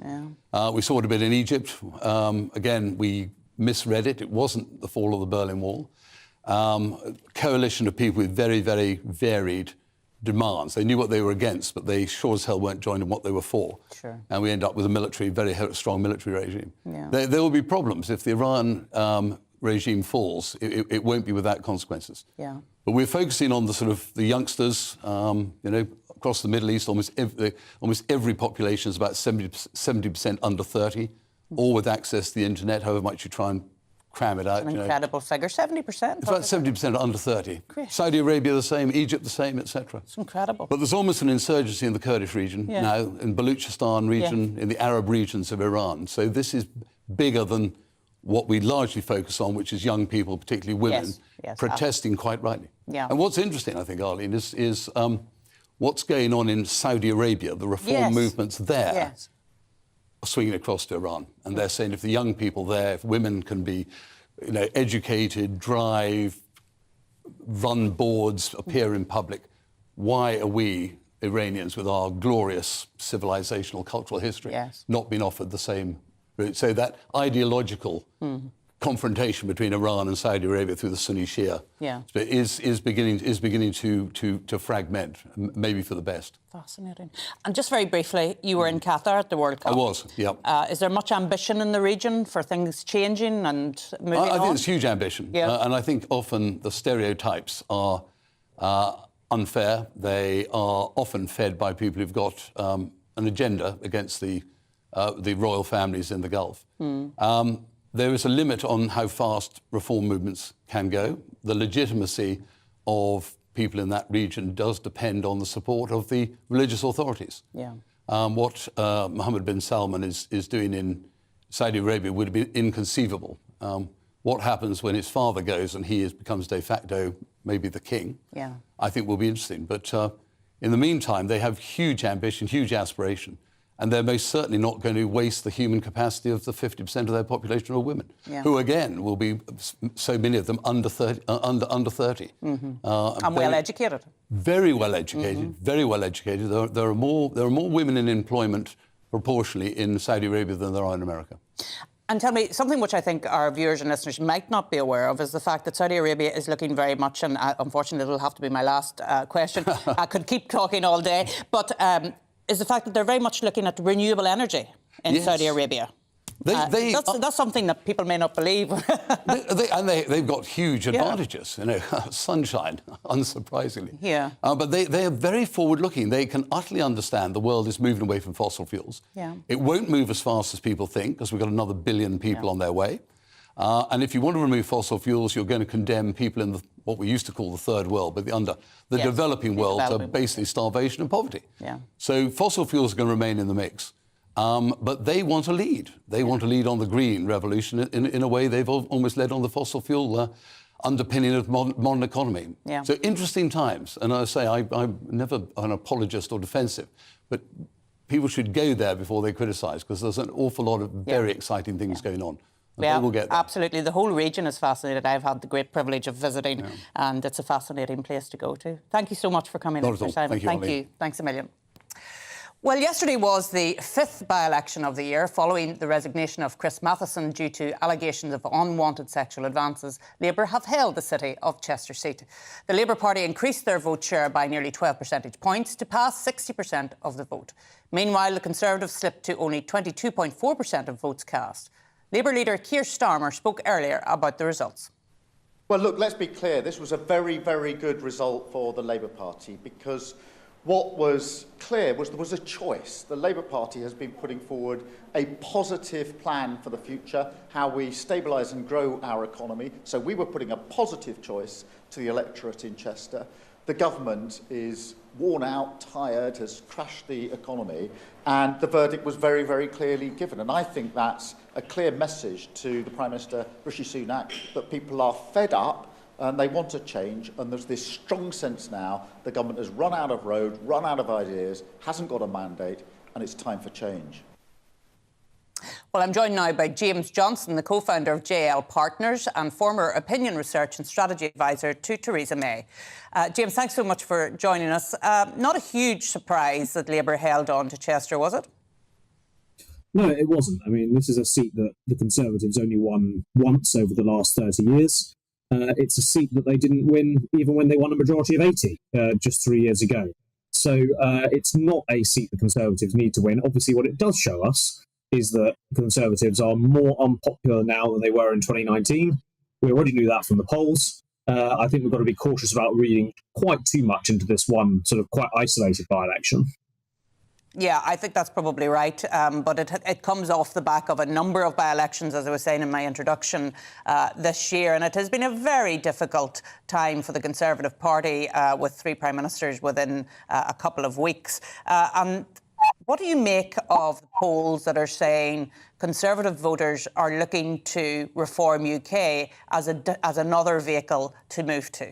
We saw it a bit in Egypt. Again, we misread it. It wasn't the fall of the Berlin Wall. Coalition of people with very, very varied demands. They knew what they were against, but they sure as hell weren't joining what they were for. Sure. And we end up with a very strong military regime. Yeah. There will be problems. If the Iran regime falls, it won't be without consequences. Yeah. But we're focusing on the youngsters, across the Middle East. Almost every population is about 70% under 30, all with access to the internet, however much you try and cram it out. It's an incredible figure, 70%. It's about 70% under 30. Great. Saudi Arabia the same, Egypt the same, etc. It's incredible. But there's almost an insurgency in the Kurdish region now, in Baluchistan region, in the Arab regions of Iran. So this is bigger than what we largely focus on, which is young people, particularly women, protesting quite rightly. Yeah. And what's interesting, I think, Arlene, is what's going on in Saudi Arabia, the reform movements there are swinging across to Iran. And they're saying if the young people there, if women can be educated, drive, run boards, appear in public, why are we, Iranians, with our glorious civilizational, cultural history, not being offered the same route? So that ideological confrontation between Iran and Saudi Arabia through the Sunni Shia is beginning to fragment, maybe for the best. Fascinating. And just very briefly, you were in Qatar at the World Cup. I was, yeah. Is there much ambition in the region for things changing and moving on? I think there's huge ambition. And I think often the stereotypes are unfair. They are often fed by people who've got an agenda against the royal families in the Gulf. There is a limit on how fast reform movements can go. The legitimacy of people in that region does depend on the support of the religious authorities. What Mohammed bin Salman is doing in Saudi Arabia would be inconceivable. What happens when his father goes and he becomes de facto maybe the king, I think will be interesting. But in the meantime, they have huge ambition, huge aspiration. And they're most certainly not going to waste the human capacity of the 50% of their population are women, who again will be so many of them under 30. And well educated. Very well educated. Very well educated. There are more women in employment proportionally in Saudi Arabia than there are in America. And tell me, something which I think our viewers and listeners might not be aware of is the fact that Saudi Arabia is looking very much, and unfortunately it'll have to be my last question. I could keep talking all day, but is the fact that they're very much looking at renewable energy in Saudi Arabia. That's something that people may not believe. They've got huge advantages, you know, sunshine, unsurprisingly. Yeah. But they are very forward-looking. They can utterly understand the world is moving away from fossil fuels. Yeah. It won't move as fast as people think, because we've got another billion people on their way. And if you want to remove fossil fuels, you're going to condemn people in what we used to call the third world, but the developing world to basically starvation and poverty. Yeah. So fossil fuels are going to remain in the mix. But they want to lead. They want to lead on the green revolution in a way they've almost led on the fossil fuel underpinning of modern economy. Yeah. So interesting times. And I say I'm never an apologist or defensive, but people should go there before they criticise, because there's an awful lot of very exciting things going on. Yeah, we'll get there. Absolutely. The whole region is fascinating. I've had the great privilege of visiting, and it's a fascinating place to go to. Thank you so much for coming in, Simon. Thank you. Thanks a million. Well, yesterday was the 5th by-election of the year, following the resignation of Chris Matheson due to allegations of unwanted sexual advances. Labour have held the city of Chester seat. The Labour Party increased their vote share by nearly 12 percentage points to pass 60% of the vote. Meanwhile, the Conservatives slipped to only 22.4% of votes cast. Labour leader Keir Starmer spoke earlier about the results. Well, look, let's be clear. This was a very, very good result for the Labour Party, because what was clear was there was a choice. The Labour Party has been putting forward a positive plan for the future, how we stabilise and grow our economy. So we were putting a positive choice to the electorate in Chester. The government is worn out, tired, has crashed the economy, and the verdict was very, very clearly given. And I think that's a clear message to the Prime Minister, Rishi Sunak, that people are fed up and they want to change, and there's this strong sense now the government has run out of road, run out of ideas, hasn't got a mandate, and it's time for change. Well, I'm joined now by James Johnson, the co-founder of JL Partners and former opinion research and strategy advisor to Theresa May. James, thanks so much for joining us. Not a huge surprise that Labour held on to Chester, was it? No, it wasn't. I mean, this is a seat that the Conservatives only won once over the last 30 years. It's a seat that they didn't win even when they won a majority of 80 just 3 years ago. So it's not a seat the Conservatives need to win. Obviously, what it does show us is that Conservatives are more unpopular now than they were in 2019. We already knew that from the polls. I think we've got to be cautious about reading quite too much into this one sort of quite isolated by-election. Yeah, I think that's probably right. But it comes off the back of a number of by-elections, as I was saying in my introduction, this year. And it has been a very difficult time for the Conservative Party with 3 prime ministers within a couple of weeks. And what do you make of the polls that are saying Conservative voters are looking to Reform UK as another vehicle to move to?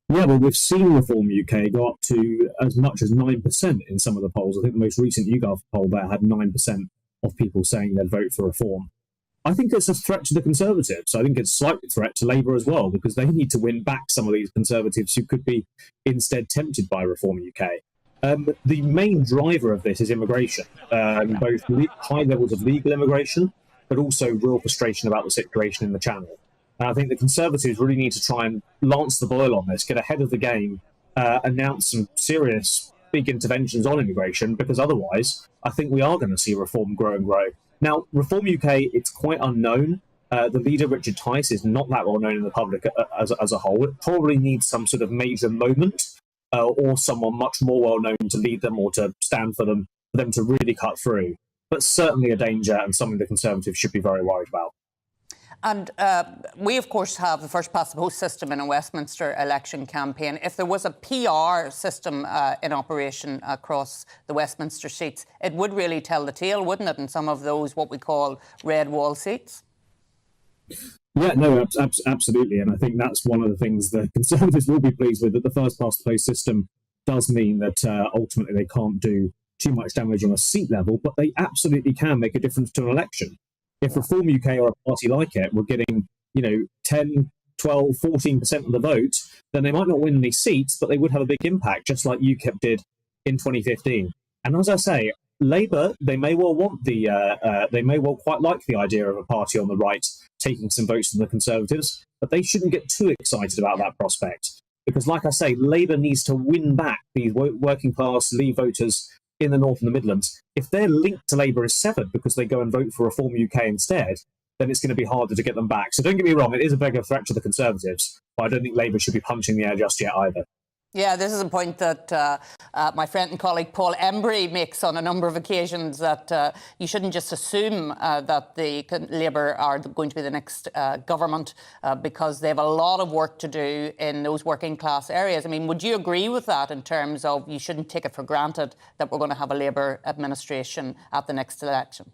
Yeah, well, we've seen Reform UK go up to as much as 9% in some of the polls. I think the most recent YouGov poll there had 9% of people saying they'd vote for Reform. I think it's a threat to the Conservatives. I think it's a slight threat to Labour as well, because they need to win back some of these Conservatives who could be instead tempted by Reform UK. The main driver of this is immigration, both high levels of legal immigration, but also real frustration about the situation in the Channel. And I think the Conservatives really need to try and lance the boil on this, get ahead of the game, announce some serious big interventions on immigration, because otherwise I think we are going to see Reform grow and grow. Now, Reform UK, it's quite unknown. The leader, Richard Tice, is not that well known in the public as a whole. It probably needs some sort of major moment or someone much more well known to lead them or to stand for them to really cut through. But certainly a danger and something the Conservatives should be very worried about. And we, of course, have the first past the post system in a Westminster election campaign. If there was a PR system in operation across the Westminster seats, it would really tell the tale, wouldn't it, in some of those what we call red wall seats? Yeah, no, absolutely. And I think that's one of the things the Conservatives will be pleased with, that the first past the post system does mean that ultimately they can't do too much damage on a seat level, but they absolutely can make a difference to an election. If Reform UK or a party like it were getting, 10, 12, 14% of the vote, then they might not win any seats, but they would have a big impact, just like UKIP did in 2015. And as I say, Labour, they may well quite like the idea of a party on the right taking some votes from the Conservatives, but they shouldn't get too excited about that prospect. Because, like I say, Labour needs to win back these working class Leave voters in the North and the Midlands, if their link to Labour is severed because they go and vote for Reform UK instead, then it's going to be harder to get them back. So don't get me wrong, it is a bigger threat to the Conservatives, but I don't think Labour should be punching the air just yet either. Yeah, this is a point that my friend and colleague Paul Embry makes on a number of occasions, that you shouldn't just assume that the Labour are going to be the next government because they have a lot of work to do in those working class areas. I mean, would you agree with that in terms of you shouldn't take it for granted that we're going to have a Labour administration at the next election?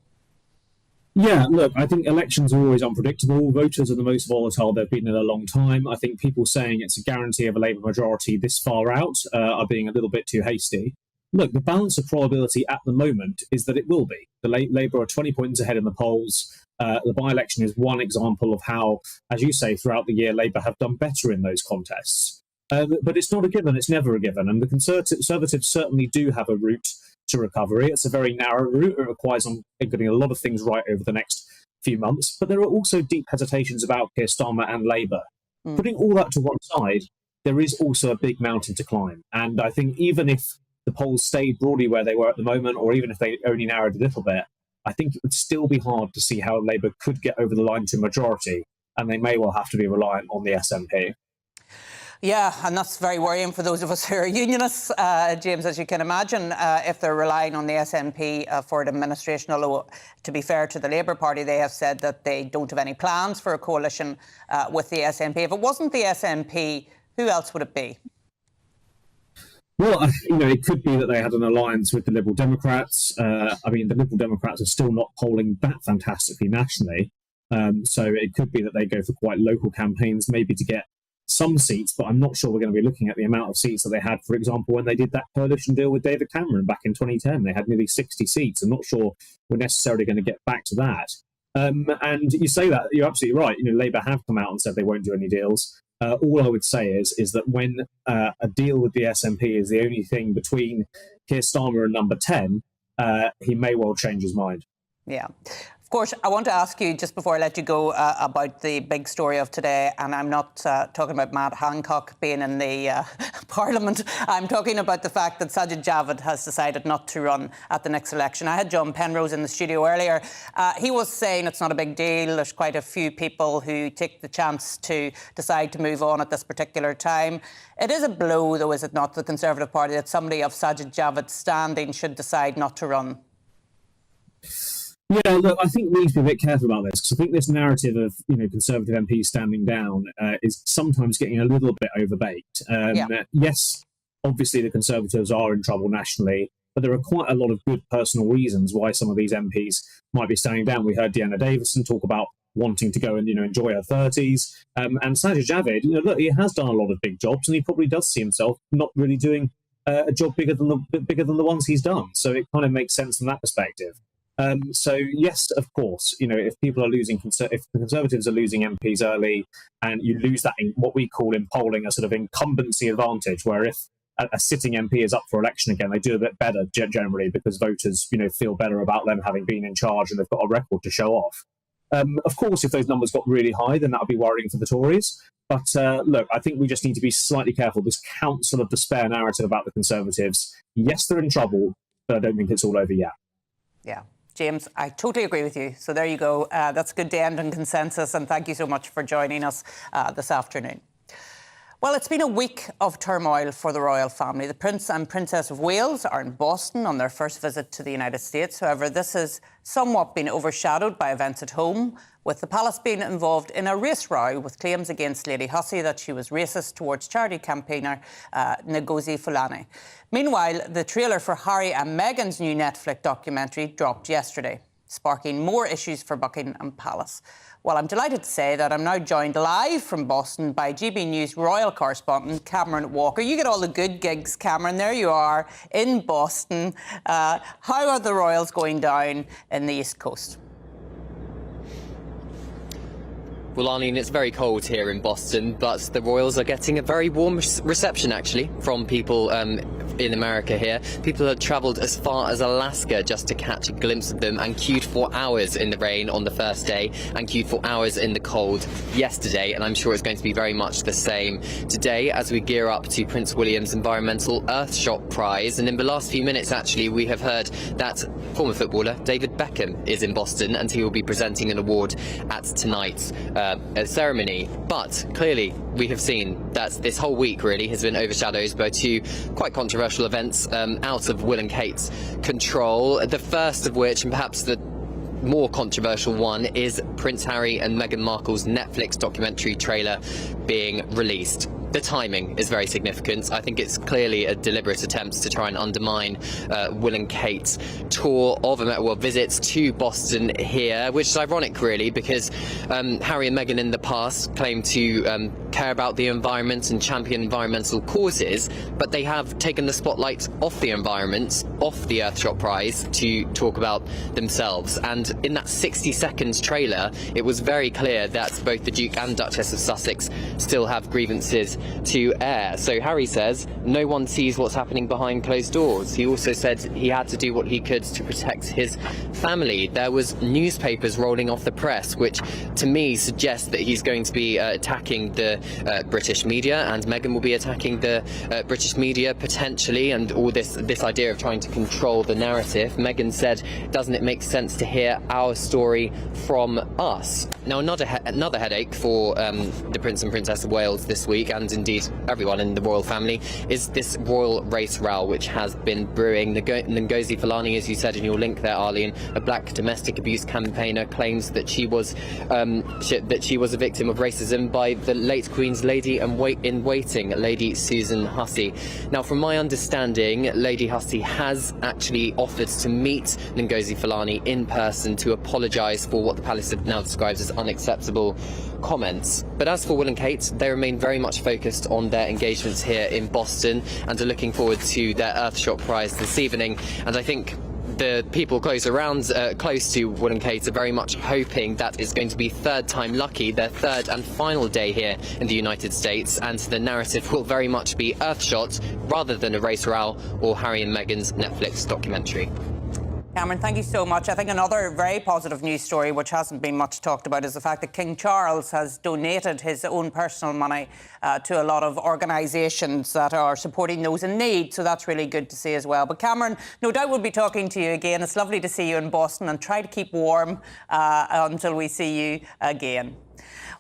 Yeah, look, I think elections are always unpredictable. Voters are the most volatile they've been in a long time. I think people saying it's a guarantee of a Labour majority this far out are being a little bit too hasty. Look, the balance of probability at the moment is that it will be. The Labour are 20 points ahead in the polls. The by-election is one example of how, as you say, throughout the year, Labour have done better in those contests. But it's not a given, it's never a given. And the Conservatives certainly do have a route to recovery. It's a very narrow route. It requires getting a lot of things right over the next few months. But there are also deep hesitations about Keir Starmer and Labour. Putting all that to one side, there is also a big mountain to climb. And I think even if the polls stayed broadly where they were at the moment, or even if they only narrowed a little bit, I think it would still be hard to see how Labour could get over the line to majority. And they may well have to be reliant on the SNP. Yeah, and that's very worrying for those of us who are unionists, James, as you can imagine, if they're relying on the SNP for an administration. Although, to be fair to the Labour Party, they have said that they don't have any plans for a coalition with the SNP. If it wasn't the SNP, who else would it be? Well, it could be that they had an alliance with the Liberal Democrats. I mean, the Liberal Democrats are still not polling that fantastically nationally. So it could be that they go for quite local campaigns, maybe to get some seats, but I'm not sure we're going to be looking at the amount of seats that they had, for example, when they did that coalition deal with David Cameron back in 2010. They had nearly 60 seats. I'm not sure we're necessarily going to get back to that. And you say that, you're absolutely right. Labour have come out and said they won't do any deals. All I would say is that when a deal with the SNP is the only thing between Keir Starmer and number 10, he may well change his mind. Yeah. Of course, I want to ask you, just before I let you go, about the big story of today. And I'm not talking about Matt Hancock being in the Parliament. I'm talking about the fact that Sajid Javid has decided not to run at the next election. I had John Penrose in the studio earlier. He was saying it's not a big deal. There's quite a few people who take the chance to decide to move on at this particular time. It is a blow, though, is it not, to the Conservative Party that somebody of Sajid Javid's standing should decide not to run? Yeah, look, I think we need to be a bit careful about this, because I think this narrative of Conservative MPs standing down is sometimes getting a little bit overbaked. Yes, obviously the Conservatives are in trouble nationally, but there are quite a lot of good personal reasons why some of these MPs might be standing down. We heard Deanna Davison talk about wanting to go and enjoy her 30s, and Sajid Javid, look, he has done a lot of big jobs, and he probably does see himself not really doing a job bigger than the ones he's done. So it kind of makes sense from that perspective. So yes, of course, if people are losing, if the Conservatives are losing MPs early, and you lose that in what we call in polling a sort of incumbency advantage, where if a sitting MP is up for election again, they do a bit better generally because voters, feel better about them having been in charge and they've got a record to show off. Of course, if those numbers got really high, then that would be worrying for the Tories. But look, I think we just need to be slightly careful. This counsel of despair narrative about the Conservatives, yes, they're in trouble, but I don't think it's all over yet. Yeah. James, I totally agree with you. So there you go. That's good to end on consensus. And thank you so much for joining us this afternoon. Well, it's been a week of turmoil for the royal family. The Prince and Princess of Wales are in Boston on their first visit to the United States. However, this has somewhat been overshadowed by events at home, with the palace being involved in a race row with claims against Lady Hussey that she was racist towards charity campaigner Ngozi Fulani. Meanwhile, the trailer for Harry and Meghan's new Netflix documentary dropped yesterday, sparking more issues for Buckingham Palace. Well, I'm delighted to say that I'm now joined live from Boston by GB News royal correspondent Cameron Walker. You get all the good gigs, Cameron. There you are in Boston. How are the royals going down in the East Coast? Well, Arlene, it's very cold here in Boston, but the Royals are getting a very warm reception, actually, from people in America here. People have travelled as far as Alaska just to catch a glimpse of them and queued for hours in the rain on the first day and queued for hours in the cold yesterday, and I'm sure it's going to be very much the same today as we gear up to Prince William's Environmental Earthshot Prize. And in the last few minutes, actually, we have heard that former footballer David Beckham is in Boston and he will be presenting an award at tonight's ceremony. But clearly we have seen that this whole week really has been overshadowed by two quite controversial events out of Will and Kate's control. The first of which, and perhaps the more controversial one, is Prince Harry and Meghan Markle's Netflix documentary trailer being released. The timing is very significant. I think it's clearly a deliberate attempt to try and undermine Will and Kate's tour of visits to Boston here, which is ironic really, because Harry and Meghan in the past claimed to care about the environment and champion environmental causes, but they have taken the spotlight off the environment, off the Earthshot Prize, to talk about themselves. And in that 60-second trailer, it was very clear that both the Duke and Duchess of Sussex still have grievances to air. So Harry says no one sees what's happening behind closed doors. He also said he had to do what he could to protect his family. There was newspapers rolling off the press, which to me suggests that he's going to be attacking the British media, and Meghan will be attacking the British media potentially, and all this idea of trying to control the narrative. Meghan said, doesn't it make sense to hear our story from us? Now another headache for the Prince and Princess of Wales this week, and indeed everyone in the royal family, is this royal race row which has been brewing. Ngozi Fulani, as you said in your link there, Arlene, a black domestic abuse campaigner, claims that she was a victim of racism by the late Queen's Lady in Waiting, Lady Susan Hussey. Now, from my understanding, Lady Hussey has actually offered to meet Ngozi Fulani in person to apologise for what the palace now describes as unacceptable comments. But as for Will and Kate, they remain very much focused on their engagements here in Boston and are looking forward to their Earthshot Prize this evening. And I think the people close to Will and Kate are very much hoping that it's going to be third time lucky, their third and final day here in the United States, and the narrative will very much be Earthshot rather than a race row or Harry and Meghan's Netflix documentary. Cameron, thank you so much. I think another very positive news story, which hasn't been much talked about, is the fact that King Charles has donated his own personal money to a lot of organisations that are supporting those in need. So that's really good to see as well. But Cameron, no doubt we'll be talking to you again. It's lovely to see you in Boston, and try to keep warm until we see you again.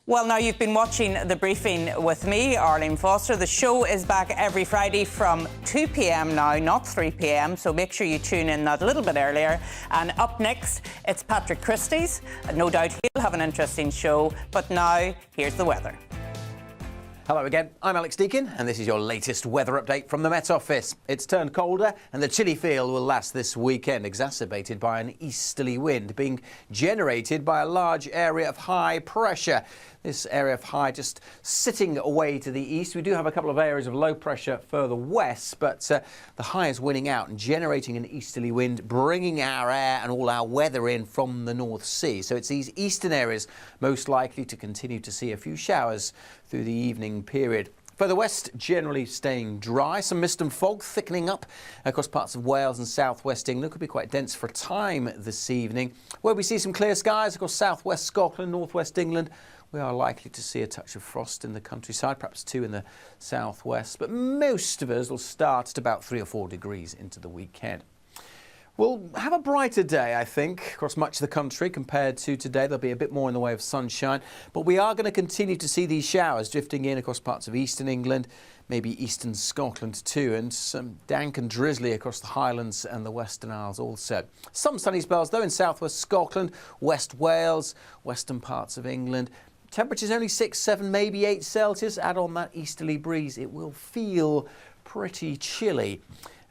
Well, now you've been watching The Briefing with me, Arlene Foster. The show is back every Friday from 2 p.m. now, not 3 p.m, so make sure you tune in that little bit earlier. And up next, it's Patrick Christie's. No doubt he'll have an interesting show, but now, here's the weather. Hello again, I'm Alex Deakin, and this is your latest weather update from the Met Office. It's turned colder, and the chilly feel will last this weekend, exacerbated by an easterly wind being generated by a large area of high pressure. This area of high just sitting away to the east. We do have a couple of areas of low pressure further west, but the high is winning out and generating an easterly wind, bringing our air and all our weather in from the North Sea. So it's these eastern areas most likely to continue to see a few showers through the evening period. Further west, generally staying dry. Some mist and fog thickening up across parts of Wales and southwest England. Could be quite dense for a time this evening. Where we see some clear skies across southwest Scotland, northwest England, we are likely to see a touch of frost in the countryside, perhaps 2 in the southwest. But most of us will start at about 3 or 4 degrees into the weekend. We'll have a brighter day, I think, across much of the country compared to today. There'll be a bit more in the way of sunshine, but we are going to continue to see these showers drifting in across parts of eastern England, maybe eastern Scotland too, and some dank and drizzly across the Highlands and the Western Isles also. Some sunny spells, though, in southwest Scotland, West Wales, western parts of England. Temperatures only 6, 7, maybe 8 Celsius. Add on that easterly breeze, it will feel pretty chilly.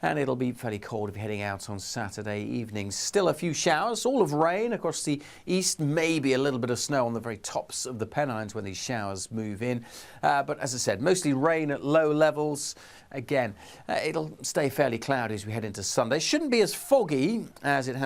And it'll be fairly cold if you're heading out on Saturday evening. Still a few showers, all of rain across the east, maybe a little bit of snow on the very tops of the Pennines when these showers move in. But as I said, mostly rain at low levels. Again, it'll stay fairly cloudy as we head into Sunday. Shouldn't be as foggy as it has